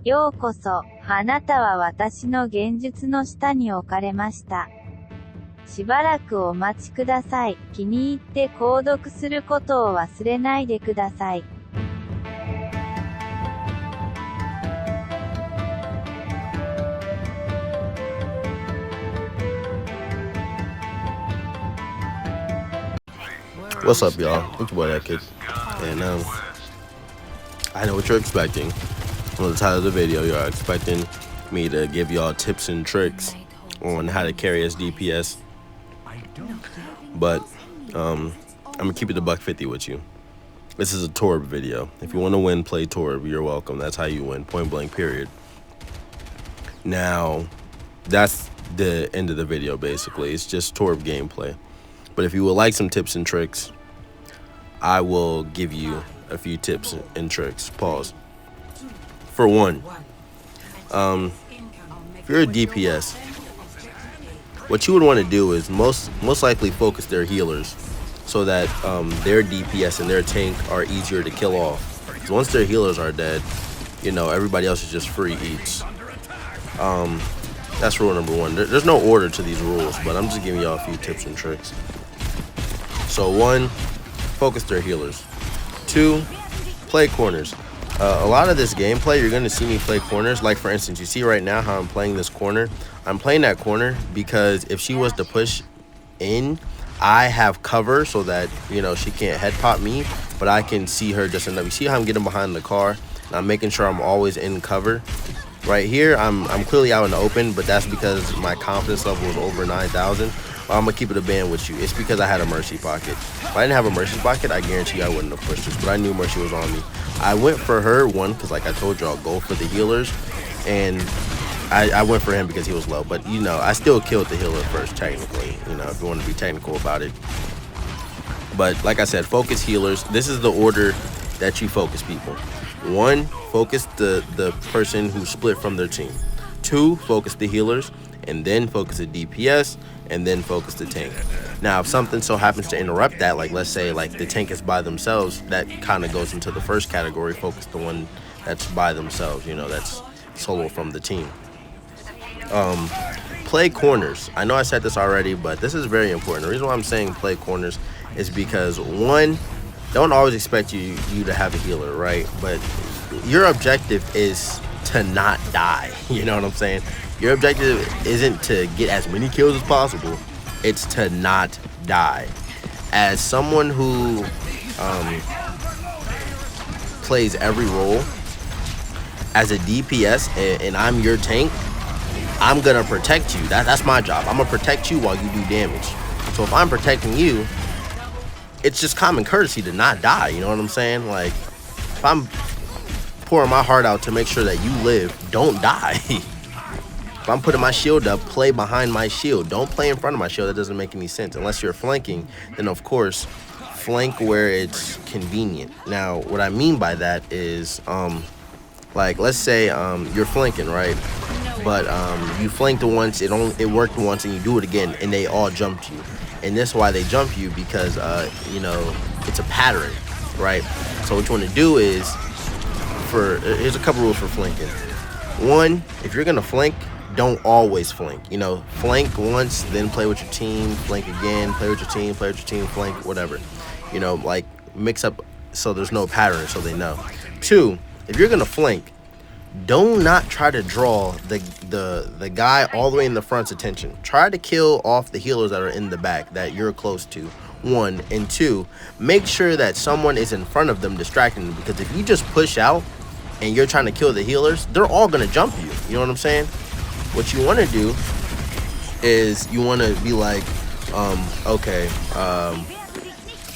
ようこそ、あなたは私の現実の下に置かれました。しばらくお待ちください。気に入って購読することを忘れないでください。What's up, y'all? It's your boy Thatkid, and I know what you're expecting. On the title of the video, you're expecting me to give y'all tips and tricks on how to carry as DPS, but I'm gonna keep it a $150 with you. This is a Torb video. If you want to win, play Torb. You're welcome. That's how you win. Point blank. Period. Now, that's the end of the video. Basically, it's just Torb gameplay. But if you would like some tips and tricks, I will give you a few tips and tricks. Pause. For one, if you're a DPS, what you would want to do is most likely focus their healers so that their DPS and their tank are easier to kill off. Because once their healers are dead, you know, everybody else is just free eats. That's rule number one. There's no order to these rules, but I'm just giving y'all a few tips and tricks. So one, focus their healers. Two, play corners. A lot of this gameplay, you're going to see me play corners. Like, for instance, you see right now how I'm playing this corner. I'm playing that corner because if she was to push in, I have cover so that, you know, she can't head pop me, but I can see her just enough. You see how I'm getting behind the car? And I'm making sure I'm always in cover. Right here, I'm clearly out in the open, but that's because my confidence level is over 9,000. I'm gonna keep it a band with you. It's because I had a mercy pocket. If I didn't have a mercy pocket, I guarantee you I wouldn't have pushed this, but I knew mercy was on me. I went for her, one, because like I told you, I'll go for the healers, and I went for him because he was low, but you know, I still killed the healer first, technically, you know, if you want to be technical about it. But like I said, focus healers. This is the order that you focus people. One, focus the person who split from their team. Two, focus the healers, and then focus the DPS, and then focus the tank. Now, if something so happens to interrupt that, like let's say like the tank is by themselves, that kind of goes into the first category. Focus the one that's by themselves, you know, that's solo from the team. Play corners. I know I said this already, but this is very important. The reason why I'm saying play corners is because, one, don't always expect you to have a healer, right? But your objective is to not die. You know what I'm saying? Your objective isn't to get as many kills as possible. It's to not die. As someone who plays every role, as a DPS, and I'm your tank, I'm gonna protect you. That's my job. I'm gonna protect you while you do damage. So if I'm protecting you, it's just common courtesy to not die. You know what I'm saying? Like, if I'm pouring my heart out to make sure that you live, don't die. If I'm putting my shield up, play behind my shield. Don't play in front of my shield. That doesn't make any sense. Unless you're flanking, then of course, flank where it's convenient. Now, what I mean by that is, like, let's say you're flanking, right? But you flanked once, it worked once, and you do it again, and they all jumped you. And that's why they jump you, because, you know, it's a pattern, right? So what you want to do is, here's a couple rules for flanking. One, if you're going to flank, don't always flank. You know, flank once, then play with your team, flank again, play with your team, flank, whatever. You know, like, mix up so there's no pattern, so they know. Two, if you're going to flank, do not try to draw the guy all the way in the front's attention. Try to kill off the healers that are in the back that you're close to. One, and two, make sure that someone is in front of them distracting them, because if you just push out and you're trying to kill the healers, they're all gonna jump you. You know what I'm saying? What you want to do is you want to be like, okay,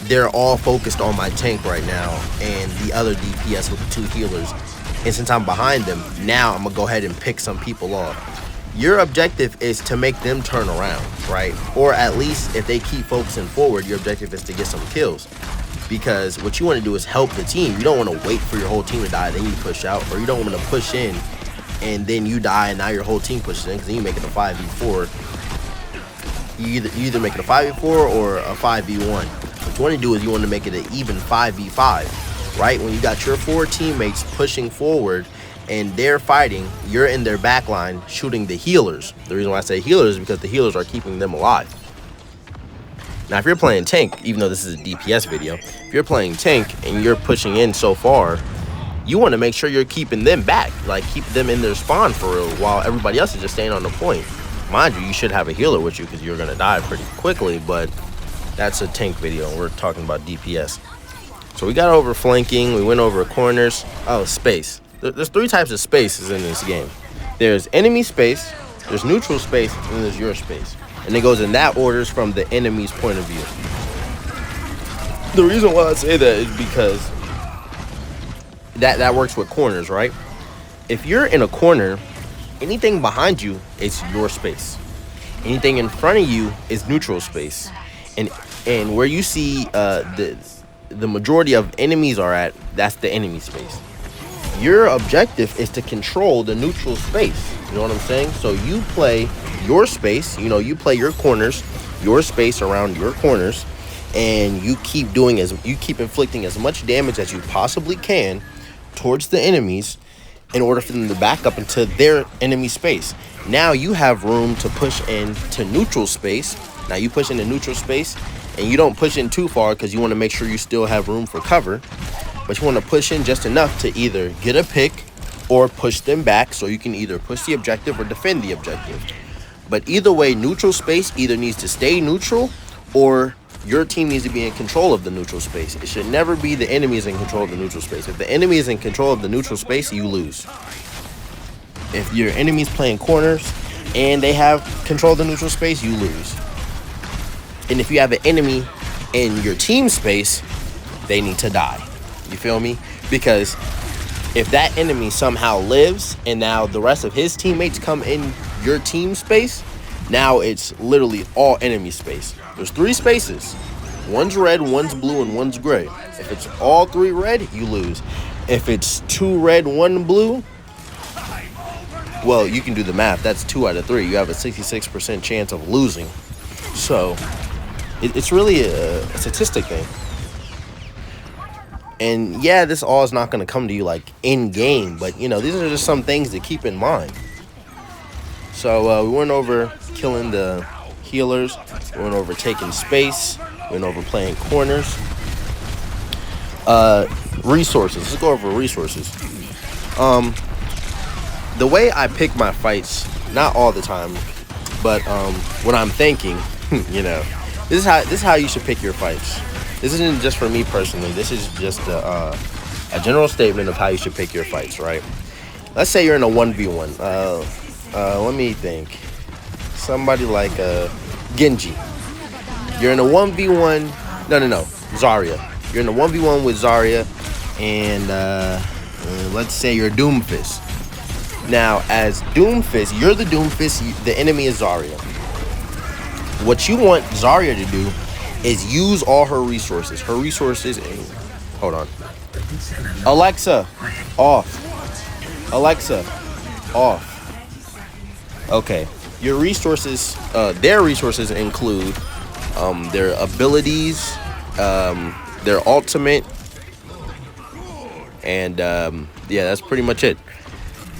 they're all focused on my tank right now and the other DPS with the two healers. And since I'm behind them, now I'm gonna go ahead and pick some people off. Your objective is to make them turn around, right? Or at least if they keep focusing forward, your objective is to get some kills. Because what you want to do is help the team. You don't want to wait for your whole team to die, then you push out. Or you don't want to push in and then you die and now your whole team pushes in, because then you make it a 5v4. You either make it a 5v4 or a 5v1. What you want to do is you want to make it an even 5v5. Right, when you got your 4 teammates pushing forward and they're fighting, you're in their back line shooting the healers. The reason why I say healers is because the healers are keeping them alive. Now, if you're playing tank, even though this is a DPS video, if you're playing tank and you're pushing in so far, you want to make sure you're keeping them back, like keep them in their spawn for real, while everybody else is just staying on the point. Mind you should have a healer with you because you're going to die pretty quickly, but that's a tank video and we're talking about DPS. So we got over flanking, we went over corners. Oh, space. There's 3 types of spaces in this game. There's enemy space, there's neutral space, and there's your space. And it goes in that order from the enemy's point of view. The reason why I say that is because that works with corners, right? If you're in a corner, anything behind you is your space. Anything in front of you is neutral space. And where you see the majority of enemies are at, that's the enemy space. Your objective is to control the neutral space. You know what I'm saying? So you play your space, you play your corners, your space around your corners, and you keep inflicting as much damage as you possibly can towards the enemies in order for them to back up into their enemy space. Now you have room to push into neutral space. Now you push into neutral space and you don't push in too far because you want to make sure you still have room for cover, but you want to push in just enough to either get a pick or push them back so you can either push the objective or defend the objective. But either way, neutral space either needs to stay neutral or your team needs to be in control of the neutral space. It should never be the enemies in control of the neutral space. If the enemy is in control of the neutral space, you lose. If your enemy's playing corners and they have control of the neutral space, you lose. And if you have an enemy in your team space, they need to die. You feel me? Because if that enemy somehow lives and now the rest of his teammates come in your team space, now it's literally all enemy space. There's 3 spaces. One's red, one's blue, and one's gray. If it's all 3 red, you lose. If it's 2 red, 1 blue, well, you can do the math. That's 2 out of 3. You have a 66% chance of losing. So it's really a statistic thing. And yeah, this all is not going to come to you like in game, but these are just some things to keep in mind. So we went over killing the healers, we went over taking space, we went over playing corners. Resources. Let's go over resources. The way I pick my fights, not all the time, but when I'm thinking, this is how you should pick your fights. This isn't just for me personally. This is just a general statement of how you should pick your fights, right? Let's say you're in a 1v1. Let me think. Somebody like Genji. You're in a 1v1. No. Zarya. You're in a 1v1 with Zarya. And let's say you're Doomfist. Now, as Doomfist, you're the Doomfist. The enemy is Zarya. What you want Zarya to do is use all her resources. Hold on. Alexa, off. Alexa, off. Okay. Your resources, their resources include their abilities, their ultimate, and yeah, that's pretty much it.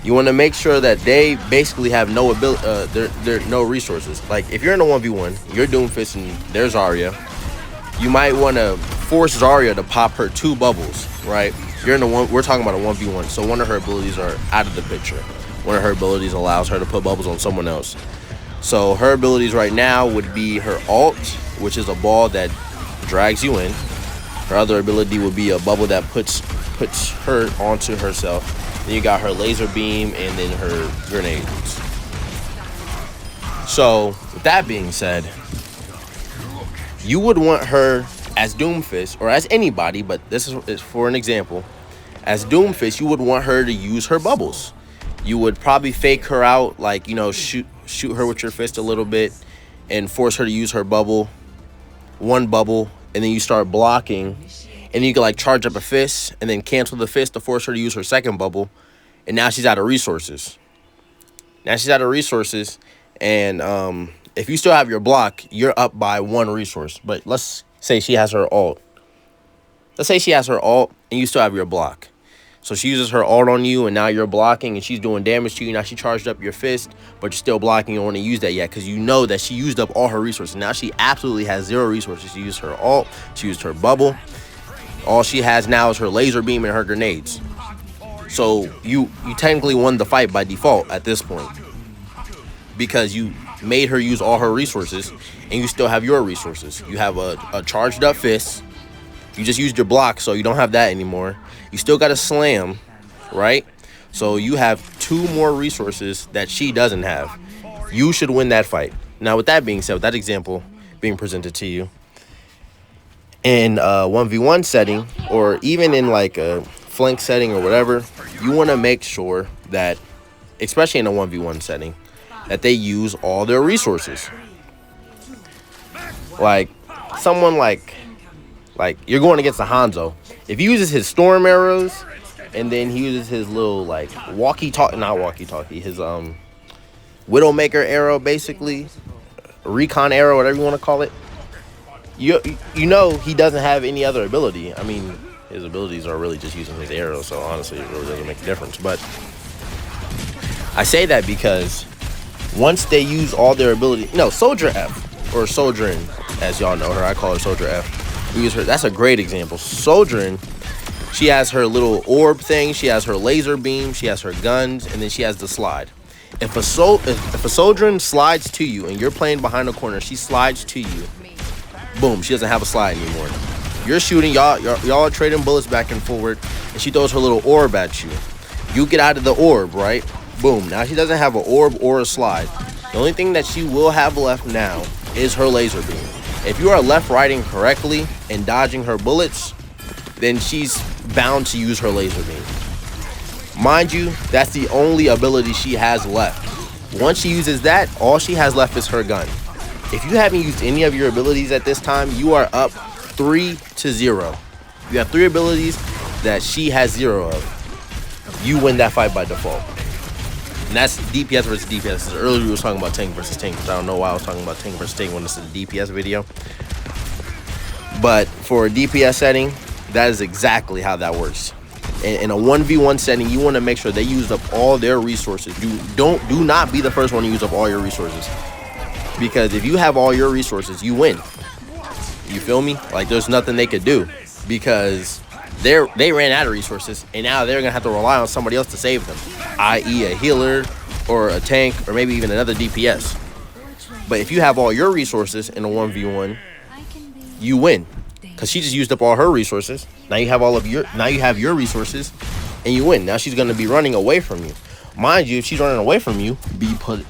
You want to make sure that they basically have no ability, they're no resources. Like if you're in a 1v1, you're Doomfist and there's Zarya, you might want to force Zarya to pop her 2 bubbles, right? We're talking about a 1v1, so one of her abilities are out of the picture. One of her abilities allows her to put bubbles on someone else. So her abilities right now would be her ult, which is a ball that drags you in. Her other ability would be a bubble that puts her onto herself. Then you got her laser beam and then her grenades. So with that being said, you would want her as Doomfist, or as anybody, but this is for an example. As Doomfist, you would want her to use her bubbles. You would probably fake her out, like, shoot her with your fist a little bit and force her to use her bubble, 1 bubble, and then you start blocking. And you can like charge up a fist and then cancel the fist to force her to use her 2nd bubble. And now she's out of resources. And if you still have your block, you're up by 1 resource. But let's say she has her ult. And you still have your block. So she uses her ult on you, and now you're blocking, and she's doing damage to you. Now she charged up your fist, but you're still blocking. You don't want to use that yet because you know that she used up all her resources. Now she absolutely has 0 resources. She used her ult. She used her bubble. All she has now is her laser beam and her grenades. So you technically won the fight by default at this point because you made her use all her resources, and you still have your resources. You have a charged up fist. You just used your block, so you don't have that anymore. You still got a slam, right? So you have 2 more resources that she doesn't have. You should win that fight. Now, with that being said, with that example being presented to you, in a 1v1 setting, or even in like a flank setting or whatever, you want to make sure that, especially in a 1v1 setting, that they use all their resources. Like, someone like you're going against a Hanzo. If he uses his storm arrows and then he uses his little like his Widowmaker arrow, basically recon arrow, whatever you want to call it, you know he doesn't have any other ability. I mean, his abilities are really just using his arrow, so honestly it really doesn't make a difference. But I say that because once they use all their ability, Soldier F, or Soldierin, as y'all know her, I call her Soldier F. We use her. That's a great example. Soldierin, she has her little orb thing, she has her laser beam, she has her guns, and then she has the slide. If a Soldierin slides to you and you're playing behind the corner, she slides to you, boom, she doesn't have a slide anymore. You're shooting, y'all are trading bullets back and forward, and she throws her little orb at you. You get out of the orb, right? Boom. Now she doesn't have an orb or a slide. The only thing that she will have left now is her laser beam. If you are left-righting correctly and dodging her bullets, then she's bound to use her laser beam. Mind you, that's the only ability she has left. Once she uses that, all she has left is her gun. If you haven't used any of your abilities at this time, you are up 3-0. You have 3 abilities that she has 0 of. You win that fight by default. And that's DPS versus DPS. Earlier we were talking about tank versus tank, which I don't know why I was talking about tank versus tank when this is a DPS video. But for a DPS setting, that is exactly how that works. In a 1v1 setting, you want to make sure they use up all their resources. Do not be the first one to use up all your resources. Because if you have all your resources, you win. You feel me? Like, there's nothing they could do. Because they ran out of resources, and now they're gonna have to rely on somebody else to save them, i.e. a healer or a tank or maybe even another DPS. But if you have all your resources in a 1v1, you win, because she just used up all her resources. Now you have your resources, and you win. Now she's gonna be running away from you. Mind you, if she's running away from you,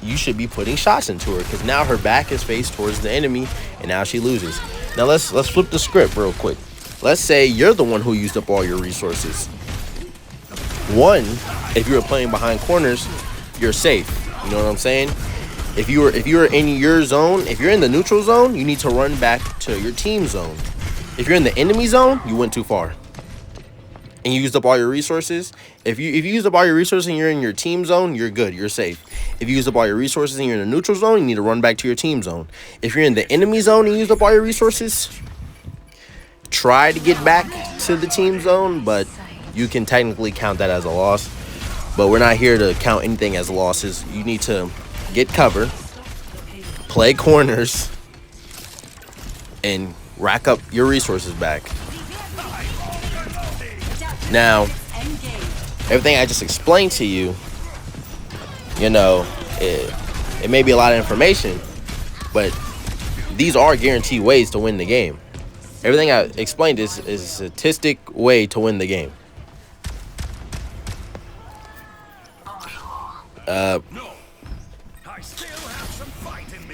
you should be putting shots into her, because now her back is faced towards the enemy, and now she loses. Now let's flip the script real quick. Let's say you're the one who used up all your resources. One, if you were playing behind corners, you're safe. You know what I'm saying? If you're in your zone, if you're in the neutral zone, you need to run back to your team zone. If you're in the enemy zone, you went too far, and you used up all your resources. If you used up all your resources and you're in your team zone, you're good, you're safe. If you used up all your resources and you're in the neutral zone, you need to run back to your team zone. If you're in the enemy zone and you used up all your resources, try to get back to the team zone, but you can technically count that as a loss. But we're not here to count anything as losses. You need to get cover, play corners, and rack up your resources back. Now, everything I just explained to you, it may be a lot of information, but these are guaranteed ways to win the game. Everything I explained is a statistic way to win the game.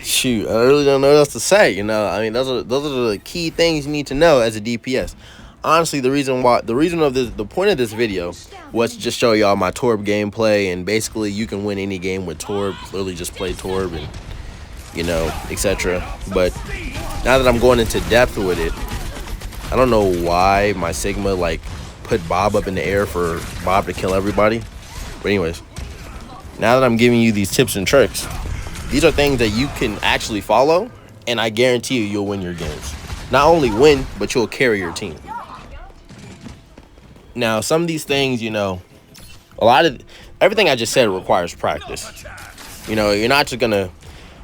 Shoot, I really don't know what else to say. I mean, those are the key things you need to know as a DPS. Honestly, the point of this video was to just show y'all my Torb gameplay, and basically you can win any game with Torb. Literally just play Torb and etc. But now that I'm going into depth with it, I don't know why my Sigma put Bob up in the air for Bob to kill everybody. But anyways, now that I'm giving you these tips and tricks, these are things that you can actually follow, and I guarantee you'll win your games. Not only win, but you'll carry your team. Now, some of these things, you know, everything I just said requires practice. You know, you're not just gonna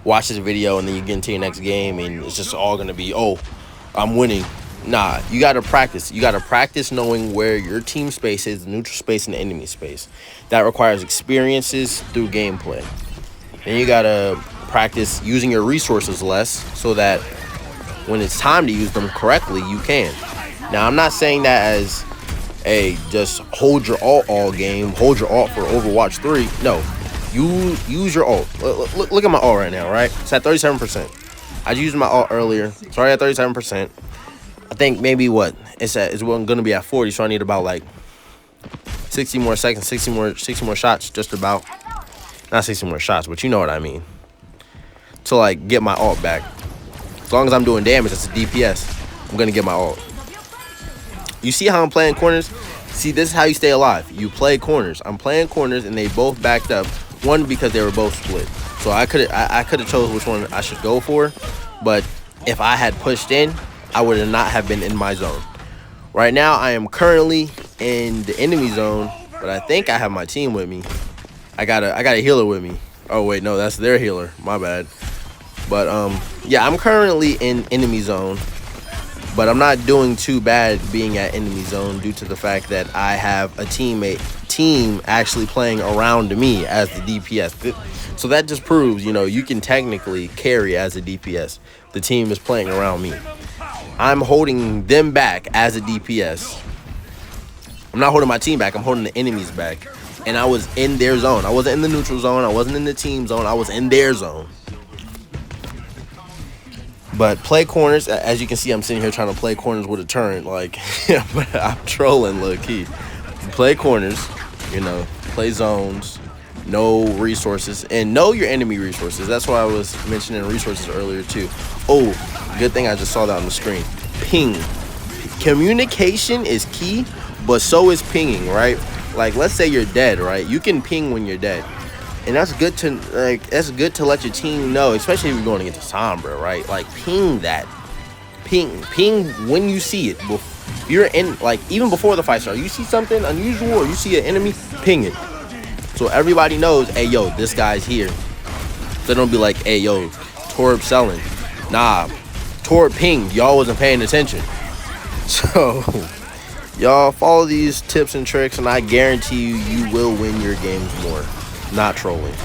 watch this video and then you get into your next game and it's just all gonna be, oh, I'm winning. Nah, you gotta practice. You gotta practice knowing where your team space is, the neutral space, and the enemy space. That requires experiences through gameplay. Then you gotta practice using your resources less so that when it's time to use them correctly, you can. Now, I'm not saying that as, hey, just hold your ult all game, hold your ult for Overwatch 3. No, you use your ult. Look at my ult right now, right? It's at 37%. I used my ult earlier. It's already at 37%. I think maybe it's gonna be at 40, so I need about like 60 more seconds, 60 more shots, just about. Not 60 more shots, but you know what I mean. To like get my ult back. As long as I'm doing damage, that's a DPS. I'm gonna get my ult. You see how I'm playing corners? See, this is how you stay alive. You play corners. I'm playing corners, and they both backed up. One, because they were both split. So I could have chose which one I should go for, but if I had pushed in, I would not have been in my zone. Right now, I am currently in the enemy zone, but I think I have my team with me. I got a healer with me. Oh wait, no, that's their healer. My bad. But yeah, I'm currently in enemy zone, but I'm not doing too bad being at enemy zone due to the fact that I have a team actually playing around me as the DPS. So that just proves, you know, you can technically carry as a DPS. The team is playing around me. I'm holding them back as a DPS. I'm not holding my team back. I'm holding the enemies back. And I was in their zone. I wasn't in the neutral zone. I wasn't in the team zone. I was in their zone. But play corners. As you can see, I'm sitting here trying to play corners with a turret. Like, but I'm trolling low key. Play corners, you know, play zones, know resources, and know your enemy resources. That's why I was mentioning resources earlier too. Oh, good thing I just saw that on the screen. Ping. Communication is key, but so is pinging, right? Like, let's say you're dead, right? You can ping when you're dead. And that's good to let your team know, especially if you're going against a Sombra, right? Like, ping that. Ping when you see it. You're in, like, even before the fight starts, you see something unusual or you see an enemy, ping it. So everybody knows, hey, yo, this guy's here. So don't be like, hey, yo, Torb selling. Nah, Torb pinged. Y'all wasn't paying attention. So y'all follow these tips and tricks, and I guarantee you, you will win your games more. Not trolling.